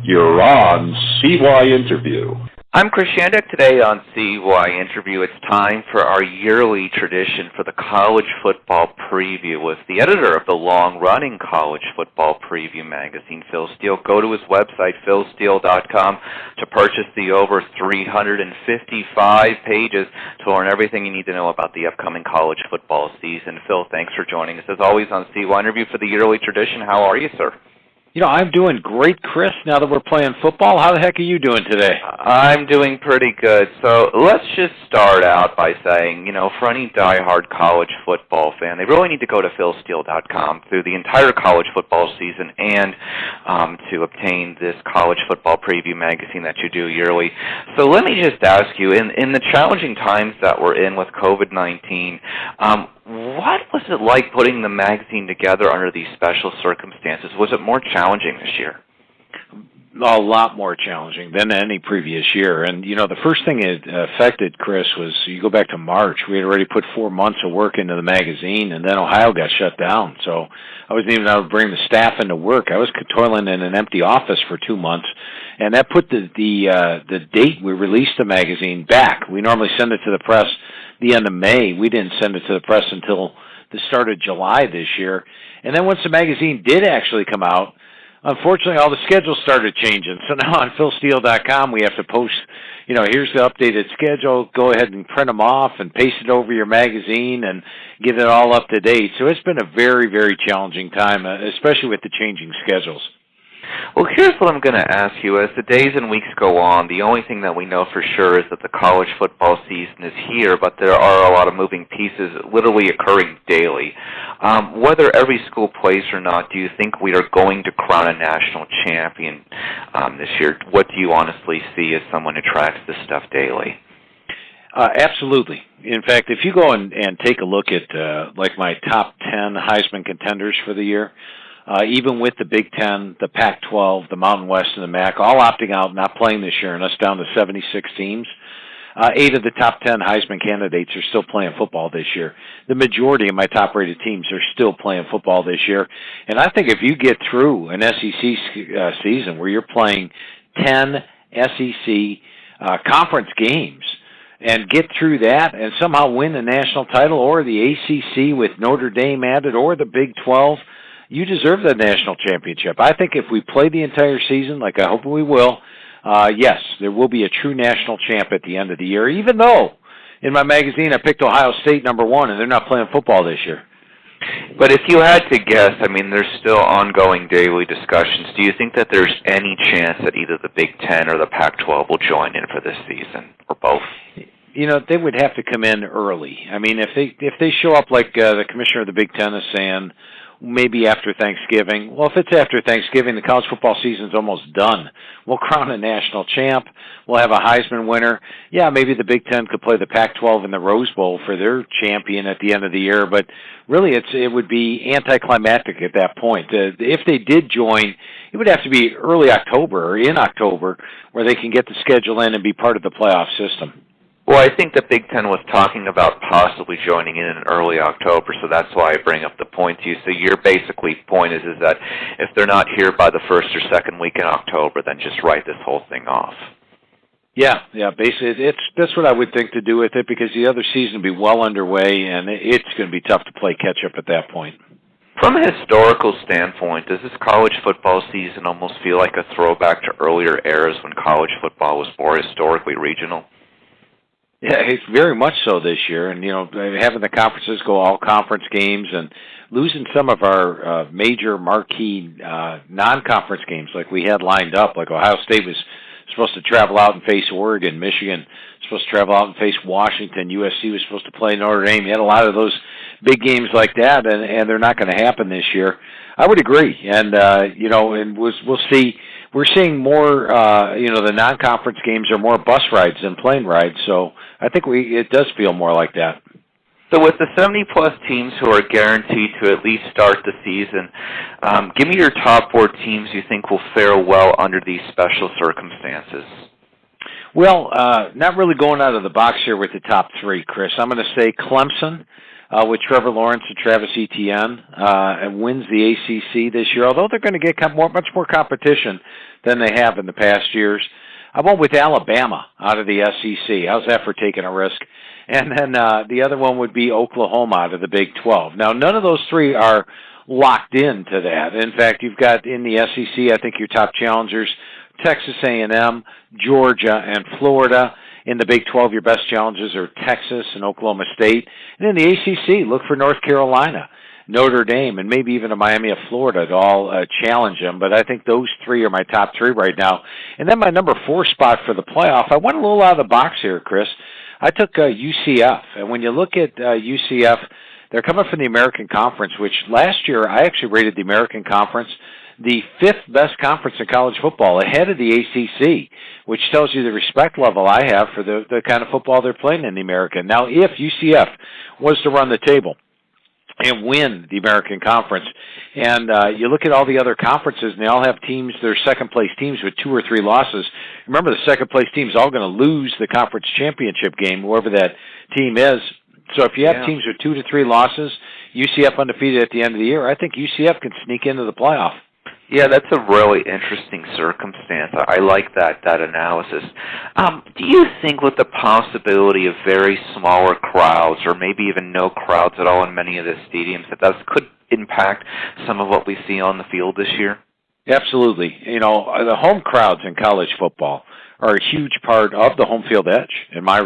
You're on CYInterview. I'm Chris Shandak. Today on CYInterview, it's time for our yearly tradition for the College Football Preview with the editor of the long-running College Football Preview magazine, Phil Steele. Go to his website, philsteele.com, to purchase the over 355 pages to learn everything you need to know about the upcoming college football season. Phil, thanks for joining us, as always, on CYInterview for the yearly tradition. How are you, sir? You know, I'm doing great, Chris, now that we're playing football. How the heck are you doing today? I'm doing pretty good. So let's just start out by saying, for any diehard college football fan, they really need to go to philsteele.com through the entire college football season and to obtain this college football preview magazine that you do yearly. So let me just ask you, in the challenging times that we're in with COVID-19, what was it like putting the magazine together under these special circumstances? Was it more challenging this year? A lot more challenging than any previous year. And, the first thing it affected, Chris, was you go back to March. We had already put 4 months of work into the magazine, and then Ohio got shut down. So I wasn't even able to bring the staff into work. I was toiling in an empty office for 2 months, and that put the date we released the magazine back. We normally send it to the press the end of May. We didn't send it to the press until the start of July this year. And then once the magazine did actually come out, unfortunately, all the schedules started changing. So now on philsteele.com, we have to post, here's the updated schedule. Go ahead and print them off and paste it over your magazine and get it all up to date. So it's been a very, very challenging time, especially with the changing schedules. Well, here's what I'm going to ask you. As the days and weeks go on, the only thing that we know for sure is that the college football season is here, but there are a lot of moving pieces literally occurring daily. Whether every school plays or not, do you think we are going to crown a national champion this year? What do you honestly see as someone who tracks this stuff daily? Absolutely. In fact, if you go and take a look at my top 10 Heisman contenders for the year, even with the Big Ten, the Pac-12, the Mountain West, and the MAC, all opting out, not playing this year, and us down to 76 teams, 8 of the top 10 Heisman candidates are still playing football this year. The majority of my top-rated teams are still playing football this year. And I think if you get through an SEC season where you're playing 10 SEC conference games and get through that and somehow win the national title or the ACC with Notre Dame added or the Big 12, you deserve the national championship. I think if we play the entire season, like I hope we will, yes, there will be a true national champ at the end of the year, even though in my magazine I picked Ohio State number 1, and they're not playing football this year. But if you had to guess, there's still ongoing daily discussions. Do you think that there's any chance that either the Big Ten or the Pac-12 will join in for this season, or both? They would have to come in early. If they show up like the commissioner of the Big Ten is saying, maybe after Thanksgiving. Well, if it's after Thanksgiving, the college football season's almost done. We'll crown a national champ. We'll have a Heisman winner. Yeah, maybe the Big Ten could play the Pac-12 in the Rose Bowl for their champion at the end of the year, but really it would be anticlimactic at that point. If they did join, it would have to be early October or in October where they can get the schedule in and be part of the playoff system. Well, I think the Big Ten was talking about possibly joining in early October, so that's why I bring up the point to you. So your basically point is that if they're not here by the first or second week in October, then just write this whole thing off. Yeah, basically, that's what I would think to do with it, because the other season will be well underway, and it's going to be tough to play catch-up at that point. From a historical standpoint, does this college football season almost feel like a throwback to earlier eras when college football was more historically regional? Yeah, it's very much so this year, and having the conferences go all conference games and losing some of our major marquee non-conference games like we had lined up, like Ohio State was supposed to travel out and face Oregon, Michigan supposed to travel out and face Washington, USC was supposed to play Notre Dame. You had a lot of those big games like that, and they're not going to happen this year. I would agree, and and we'll see. We're seeing more, the non-conference games are more bus rides than plane rides, so I think it does feel more like that. So with the 70-plus teams who are guaranteed to at least start the season, give me your top 4 teams you think will fare well under these special circumstances. Well, not really going out of the box here with the top 3, Chris. I'm going to say Clemson, with Trevor Lawrence and Travis Etienne, and wins the ACC this year, although they're going to get much more competition than they have in the past years. I went with Alabama out of the SEC. How's that for taking a risk? And then the other one would be Oklahoma out of the Big 12. Now, none of those three are locked into that. In fact, you've got in the SEC, I think your top challengers, Texas A&M, Georgia, and Florida. In the Big 12, your best challengers are Texas and Oklahoma State. And in the ACC, look for North Carolina, Notre Dame, and maybe even a Miami of Florida to all challenge them. But I think those three are my top three right now. And then my number 4 spot for the playoff, I went a little out of the box here, Chris. I took UCF. And when you look at UCF, they're coming from the American Conference, which last year I actually rated the American Conference the 5th best conference in college football, ahead of the ACC, which tells you the respect level I have for the kind of football they're playing in the American. Now, if UCF was to run the table and win the American Conference, and you look at all the other conferences, and they all have teams, they're second-place teams with 2 or 3 losses. Remember, the second-place team is all going to lose the conference championship game, whoever that team is. So if you have teams with 2 to 3 losses, UCF undefeated at the end of the year, I think UCF can sneak into the playoff. Yeah, that's a really interesting circumstance. I like that analysis. Do you think with the possibility of very smaller crowds, or maybe even no crowds at all in many of the stadiums, that could impact some of what we see on the field this year? Absolutely. You know, the home crowds in college football are a huge part of the home field edge, in my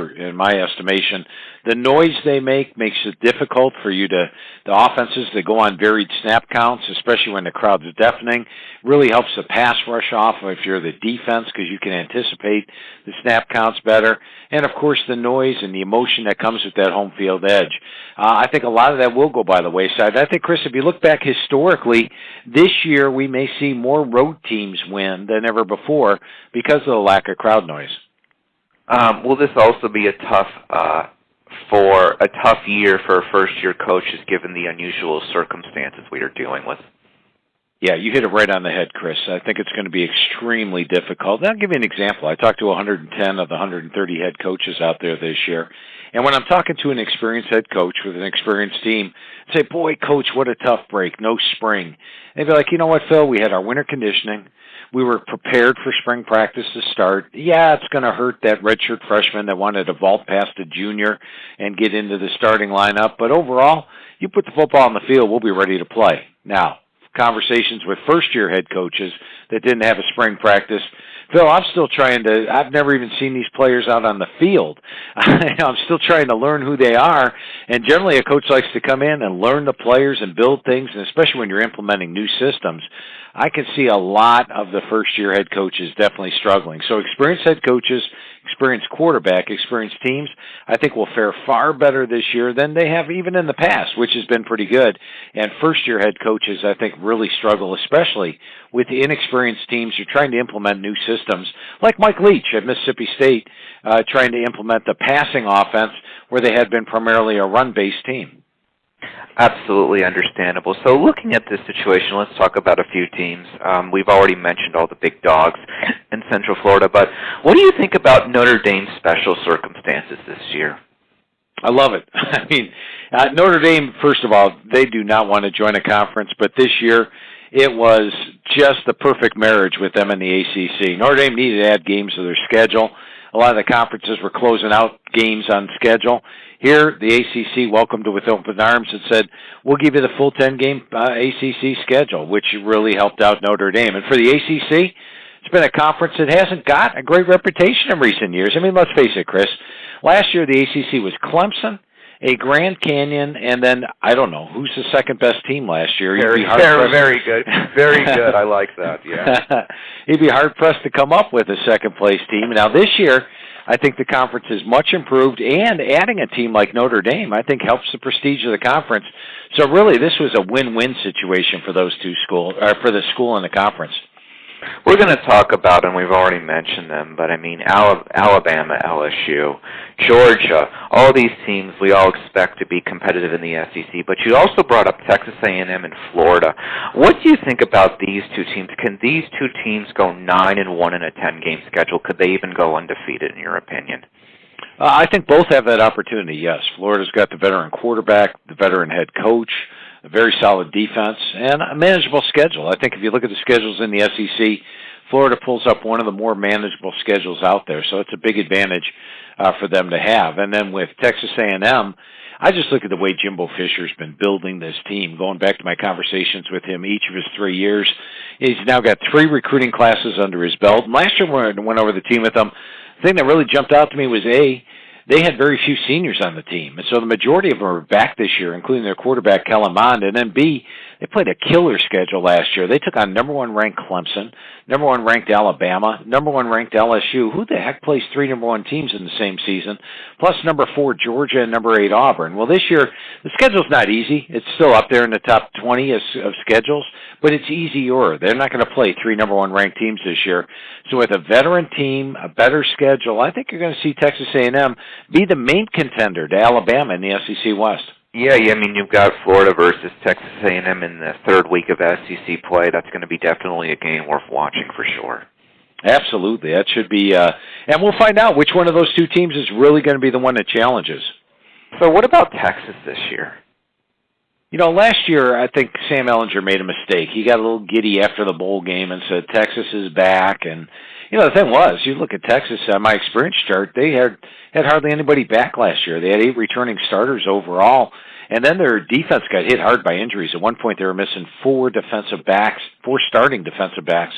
estimation. The noise they make makes it difficult for the offenses to go on varied snap counts, especially when the crowd's deafening. Really helps the pass rush off if you're the defense, because you can anticipate the snap counts better. And, of course, the noise and the emotion that comes with that home field edge. I think a lot of that will go by the wayside. I think, Chris, if you look back historically, this year we may see more road teams win than ever before because of the lack of crowd noise. Will this also be a tough year for first-year coaches, given the unusual circumstances we are dealing with? Yeah, you hit it right on the head, Chris. I think it's going to be extremely difficult. And I'll give you an example. I talked to 110 of the 130 head coaches out there this year. And when I'm talking to an experienced head coach with an experienced team, I say, boy, coach, what a tough break. No spring. And they'd be like, you know what, Phil? We had our winter conditioning. We were prepared for spring practice to start. Yeah, it's going to hurt that redshirt freshman that wanted to vault past a junior and get into the starting lineup. But overall, you put the football on the field, we'll be ready to play. Now, conversations with first-year head coaches that didn't have a spring practice. Phil, I've never even seen these players out on the field. I'm still trying to learn who they are, and generally a coach likes to come in and learn the players and build things, and especially when you're implementing new systems. I can see a lot of the first-year head coaches definitely struggling. So experienced head coaches, experienced quarterback, experienced teams, I think will fare far better this year than they have even in the past, which has been pretty good. And first-year head coaches, I think, really struggle, especially with the inexperienced teams who are trying to implement new systems, like Mike Leach at Mississippi State, trying to implement the passing offense where they had been primarily a run-based team. Absolutely understandable. So looking at this situation, let's talk about a few teams. We've already mentioned all the big dogs in Central Florida, but what do you think about Notre Dame's special circumstances this year? I love it. I mean, Notre Dame, first of all, they do not want to join a conference, but this year it was just the perfect marriage with them and the ACC. Notre Dame needed to add games to their schedule. A lot of the conferences were closing out games on schedule. Here, the ACC welcomed it with open arms and said, we'll give you the full 10-game ACC schedule, which really helped out Notre Dame. And for the ACC, it's been a conference that hasn't got a great reputation in recent years. I mean, let's face it, Chris. Last year, the ACC was Clemson, a Grand Canyon, and then, I don't know, who's the second-best team last year? Very good. Very good. I like that, yeah. You'd be hard-pressed to come up with a second-place team. Now, this year, I think the conference is much improved, and adding a team like Notre Dame, I think, helps the prestige of the conference. So, really, this was a win-win situation for those two schools, or for the school and the conference. We're going to talk about, and we've already mentioned them, but I mean Alabama, LSU, Georgia, all these teams we all expect to be competitive in the SEC, but you also brought up Texas A&M and Florida. What do you think about these two teams? Can these two teams go 9-1 in a 10-game schedule? Could they even go undefeated, in your opinion? I think both have that opportunity, yes. Florida's got the veteran quarterback, the veteran head coach, a very solid defense, and a manageable schedule. I think if you look at the schedules in the SEC, Florida pulls up one of the more manageable schedules out there, so it's a big advantage for them to have. And then with Texas A&M, I just look at the way Jimbo Fisher's been building this team. Going back to my conversations with him each of his 3 years, he's now got 3 recruiting classes under his belt. And last year when I went over the team with him, the thing that really jumped out to me was, A, they had very few seniors on the team. And so the majority of them are back this year, including their quarterback, Kellen Mond. And then B, they played a killer schedule last year. They took on number 1 ranked Clemson, number 1 ranked Alabama, number 1 ranked LSU. Who the heck plays 3 number 1 teams in the same season? Plus number 4 Georgia and number 8 Auburn. Well, this year, the schedule's not easy. It's still up there in the top 20 of schedules, but it's easier. They're not going to play 3 number 1 ranked teams this year. So with a veteran team, a better schedule, I think you're going to see Texas A&M be the main contender to Alabama in the SEC West. Yeah, I mean, you've got Florida versus Texas A&M in the third week of SEC play. That's going to be definitely a game worth watching for sure. Absolutely. That should be, and we'll find out which one of those 2 teams is really going to be the one that challenges. So what about Texas this year? You know, last year, I think Sam Ehlinger made a mistake. He got a little giddy after the bowl game and said, Texas is back. And, you know, the thing was, you look at Texas, my experience chart, they had hardly anybody back last year. They had 8 returning starters overall. And then their defense got hit hard by injuries. At one point, they were missing 4 starting defensive backs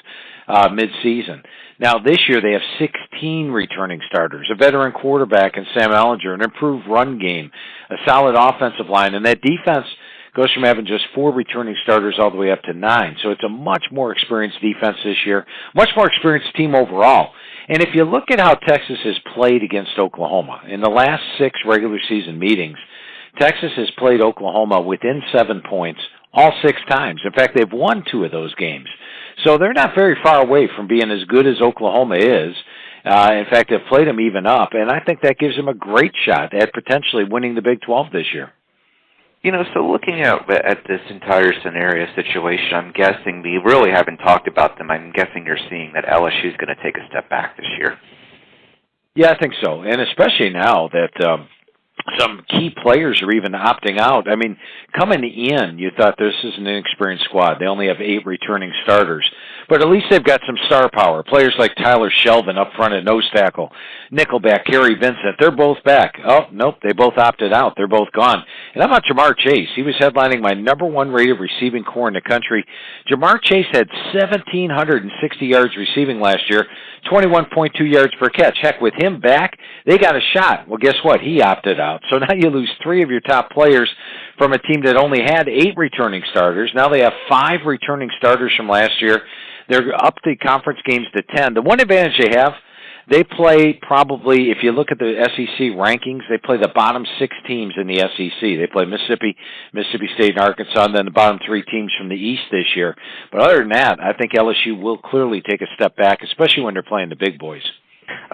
mid-season. Now, this year, they have 16 returning starters, a veteran quarterback in Sam Ehlinger, an improved run game, a solid offensive line, and that defense goes from having just 4 returning starters all the way up to 9. So it's a much more experienced defense this year, much more experienced team overall. And if you look at how Texas has played against Oklahoma, in the last 6 regular season meetings, Texas has played Oklahoma within 7 points all 6 times. In fact, they've won 2 of those games. So they're not very far away from being as good as Oklahoma is. In fact, they've played them even up, and I think that gives them a great shot at potentially winning the Big 12 this year. You know, so looking at this entire scenario situation, I'm guessing we really haven't talked about them. I'm guessing you're seeing that LSU is going to take a step back this year. Yeah, I think so, and especially now that some key players are even opting out. I mean, coming in, you thought this is an inexperienced squad. They only have 8 returning starters. But at least they've got some star power. Players like Tyler Shelvin up front at nose tackle, nickelback Kerry Vincent, they're both back. Oh, nope, they both opted out. They're both gone. And how about Jamar Chase? He was headlining my number 1 rated receiving corps in the country. Jamar Chase had 1,760 yards receiving last year, 21.2 yards per catch. Heck, with him back, they got a shot. Well, guess what? He opted out. So now you lose 3 of your top players from a team that only had 8 returning starters. Now they have 5 returning starters from last year. They're up the conference games to 10. The one advantage they have, they play probably, if you look at the SEC rankings, they play the bottom 6 teams in the SEC. They play Mississippi State, and Arkansas, and then the bottom 3 teams from the East this year. But other than that, I think LSU will clearly take a step back, especially when they're playing the big boys.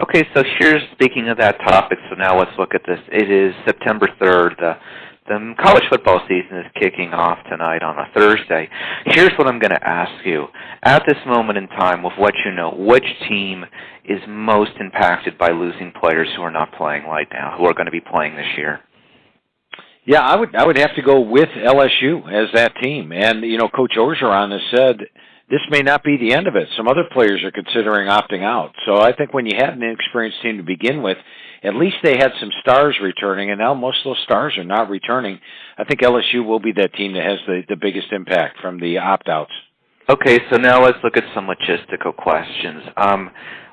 Okay, so here's, speaking of that topic, so now let's look at this. It is September 3rd. The college football season is kicking off tonight on a Thursday. Here's what I'm going to ask you. At this moment in time, with what you know, which team is most impacted by losing players who are not playing right now, who are going to be playing this year? Yeah, I would have to go with LSU as that team. And, you know, Coach Orgeron has said this may not be the end of it. Some other players are considering opting out. So I think when you had an inexperienced team to begin with, at least they had some stars returning, and now most of those stars are not returning. I think LSU will be that team that has the biggest impact from the opt-outs. Okay, so now let's look at some logistical questions.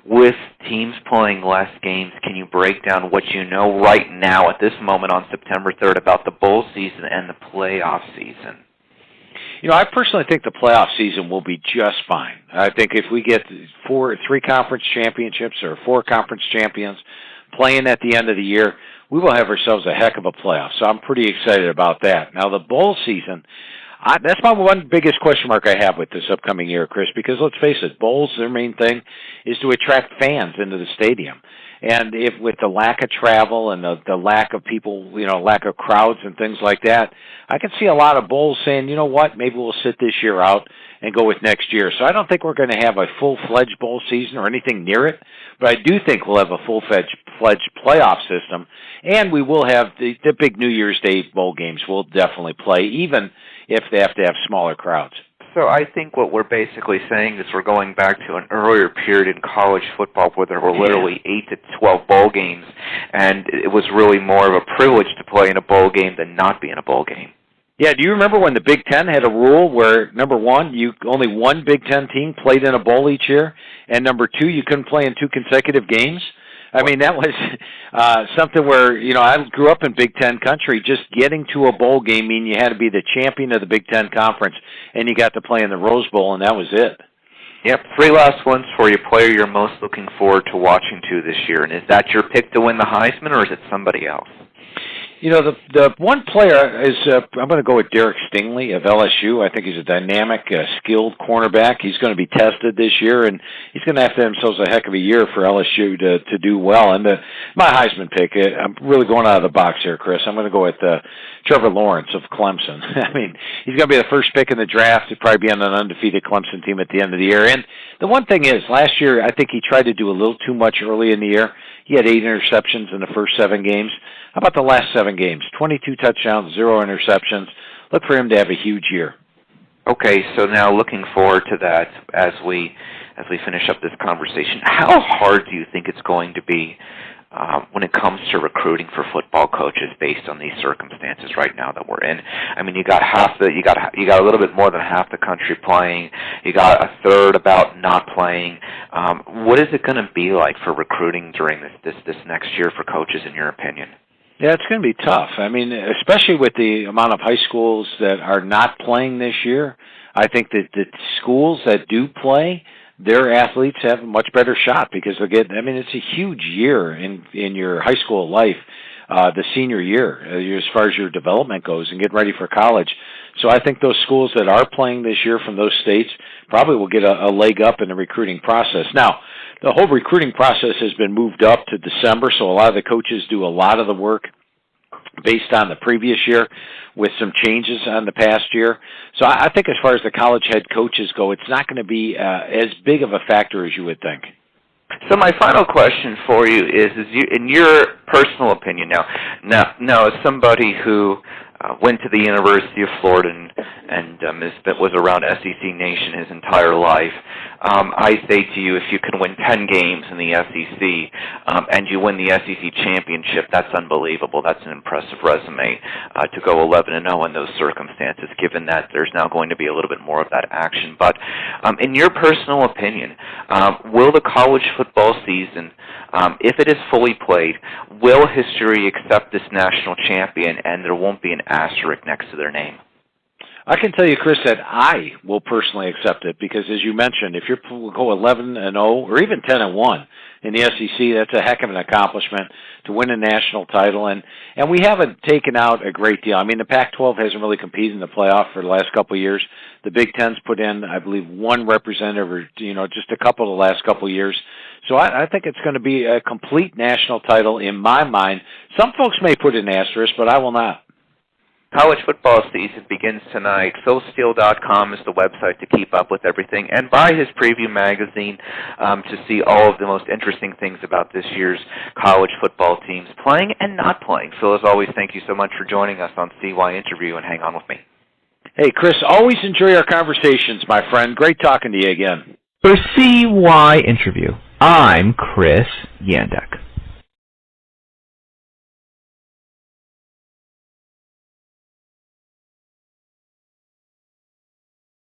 With teams playing less games, can you break down what you know right now at this moment on September 3rd about the bowl season and the playoff season? You know, I personally think the playoff season will be just fine. I think if we get 3 conference championships or 4 conference champions playing at the end of the year, we will have ourselves a heck of a playoff. So I'm pretty excited about that. Now, the bowl season, that's my one biggest question mark I have with this upcoming year, Chris, because let's face it, bowls, their main thing is to attract fans into the stadium. And if with the lack of travel and the lack of people, you know, lack of crowds and things like that, I can see a lot of bowls saying, you know what, maybe we'll sit this year out and go with next year. So I don't think we're going to have a full-fledged bowl season or anything near it, but I do think we'll have a full-fledged full-fledged playoff system, and we will have the big New Year's Day bowl games. We'll definitely play, even if they have to have smaller crowds. So I think what we're basically saying is we're going back to an earlier period in college football where there were literally 8 to 12 bowl games, and it was really more of a privilege to play in a bowl game than not be in a bowl game. Yeah, do you remember when the Big Ten had a rule where, number one, only one Big Ten team played in a bowl each year, and number two, you couldn't play in 2 consecutive games? I mean, that was something where, I grew up in Big Ten country. Just getting to a bowl game mean you had to be the champion of the Big Ten Conference, and you got to play in the Rose Bowl, and that was it. Yep, 3 last ones for you. Player you're most looking forward to watching this year, and is that your pick to win the Heisman, or is it somebody else? The one player is, I'm going to go with Derek Stingley of LSU. I think he's a dynamic, skilled cornerback. He's going to be tested this year, and he's going to have themselves a heck of a year for LSU to do well. And my Heisman pick, I'm really going out of the box here, Chris. I'm going to go with Trevor Lawrence of Clemson. I mean, he's going to be the first pick in the draft. He'll probably be on an undefeated Clemson team at the end of the year. And the one thing is, last year, I think he tried to do a little too much early in the year. He had 8 interceptions in the first 7 games. How about the last 7 games? 22 touchdowns, 0 interceptions. Look for him to have a huge year. Okay, so now looking forward to that as we finish up this conversation. How hard do you think it's going to be when it comes to recruiting for football coaches based on these circumstances right now that we're in? I mean, you got a little bit more than half the country playing. You got a third about not playing. What is it going to be like for recruiting during this next year for coaches, in your opinion? Yeah, it's going to be tough. I mean, especially with the amount of high schools that are not playing this year. I think that the schools that do play, their athletes have a much better shot because they'll get, I mean, it's a huge year in your high school life, the senior year, as far as your development goes and getting ready for college. So I think those schools that are playing this year from those states probably will get a leg up in the recruiting process. Now, the whole recruiting process has been moved up to December, so a lot of the coaches do a lot of the work based on the previous year with some changes on the past year. So I think as far as the college head coaches go, it's not going to be as big of a factor as you would think. So my final question for you is in your personal opinion now as somebody who went to the University of Florida and was around SEC Nation his entire life, I say to you, if you can win 10 games in the SEC and you win the SEC championship, that's unbelievable. That's an impressive resume to go 11-0 in those circumstances, given that there's now going to be a little bit more of that action. But in your personal opinion, will the college football season, if it is fully played, will history accept this national champion and there won't be an asterisk next to their name? I can tell you, Chris, that I will personally accept it because, as you mentioned, if you go 11-0 or even 10-1 in the SEC, that's a heck of an accomplishment to win a national title. And we haven't taken out a great deal. I mean, the Pac-12 hasn't really competed in the playoff for the last couple of years. The Big Ten's put in, I believe, 1 representative or, just a couple the last couple of years. So I think it's going to be a complete national title in my mind. Some folks may put an asterisk, but I will not. College football season begins tonight. PhilSteele.com is the website to keep up with everything, and buy his preview magazine to see all of the most interesting things about this year's college football teams playing and not playing. Phil, as always, thank you so much for joining us on CYInterview, and hang on with me. Hey, Chris, always enjoy our conversations, my friend. Great talking to you again. For CYInterview, I'm Chris Yandek.